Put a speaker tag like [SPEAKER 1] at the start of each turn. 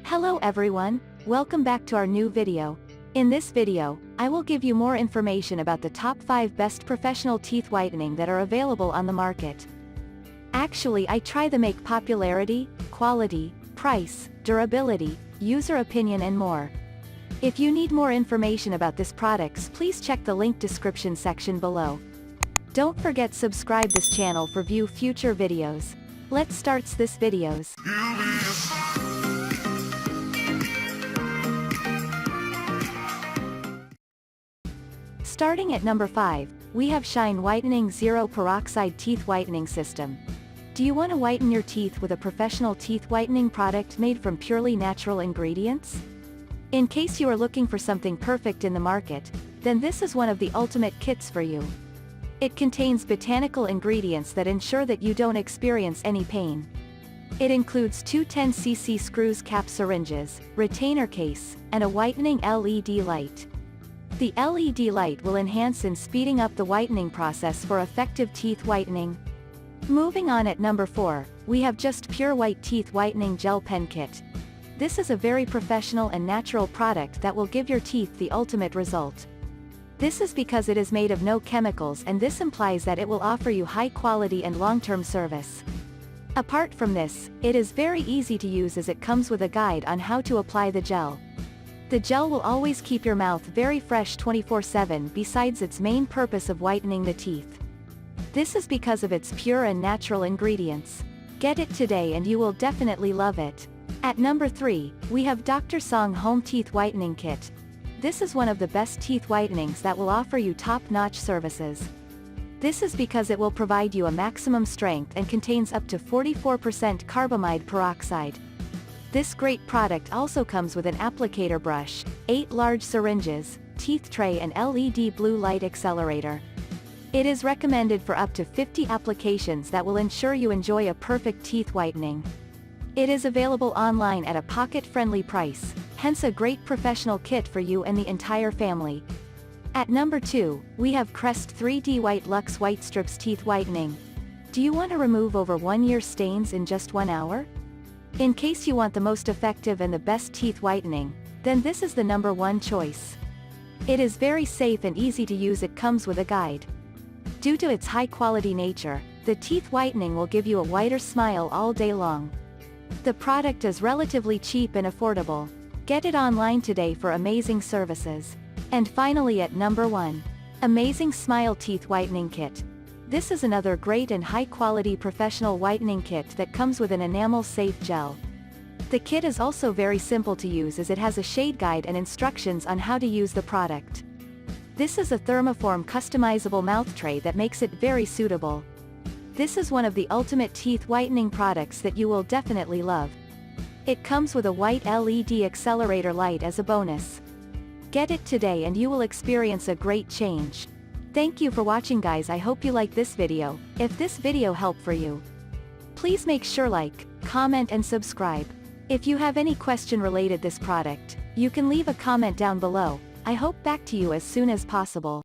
[SPEAKER 1] Hello everyone, welcome back to our new video. In this video, I will give you more information about the top 5 best professional teeth whitening that are available on the market. Actually, I try to make popularity, quality, price, durability, user opinion and more. If you need more information about these products, please check the link description section below. Don't forget subscribe this channel for view future videos. Let's start this videos. Starting at number 5, we have Shine Whitening Zero Peroxide Teeth Whitening System. Do you want to whiten your teeth with a professional teeth whitening product made from purely natural ingredients? In case you are looking for something perfect in the market, then this is one of the ultimate kits for you. It contains botanical ingredients that ensure that you don't experience any pain. It includes two 10cc screws cap syringes, retainer case, and a whitening LED light. The LED light will enhance in speeding up the whitening process for effective teeth whitening. Moving on at number 4, we have Just Pure White Teeth Whitening Gel Pen Kit. This is a very professional and natural product that will give your teeth the ultimate result. This is because it is made of no chemicals, and this implies that it will offer you high quality and long-term service. Apart from this, it is very easy to use as it comes with a guide on how to apply the gel. The gel will always keep your mouth very fresh 24/7 besides its main purpose of whitening the teeth. This is because of its pure and natural ingredients. Get it today and you will definitely love it. At number 3, we have Dr. Song Home Teeth Whitening Kit. This is one of the best teeth whitenings that will offer you top-notch services. This is because it will provide you a maximum strength and contains up to 44% carbamide peroxide. This great product also comes with an applicator brush, 8 large syringes, teeth tray and LED blue light accelerator. It is recommended for up to 50 applications that will ensure you enjoy a perfect teeth whitening. It is available online at a pocket-friendly price, hence a great professional kit for you and the entire family. At number 2, we have Crest 3D White Luxe White Strips Teeth Whitening. Do you want to remove over 1 year stains in just 1 hour? In case you want the most effective and the best teeth whitening, then this is the number 1 choice. It is very safe and easy to use. It comes with a guide. Due to its high-quality nature, the teeth whitening will give you a whiter smile all day long. The product is relatively cheap and affordable. Get it online today for amazing services. And finally at number 1, Amazing Smile Teeth Whitening Kit. This is another great and high-quality professional whitening kit that comes with an enamel-safe gel. The kit is also very simple to use as it has a shade guide and instructions on how to use the product. This is a thermoform customizable mouth tray that makes it very suitable. This is one of the ultimate teeth whitening products that you will definitely love. It comes with a white LED accelerator light as a bonus. Get it today and you will experience a great change. Thank you for watching guys. I hope you like this video. If this video helped for you, please make sure like, comment and subscribe. If you have any question related this product, you can leave a comment down below. I hope back to you as soon as possible.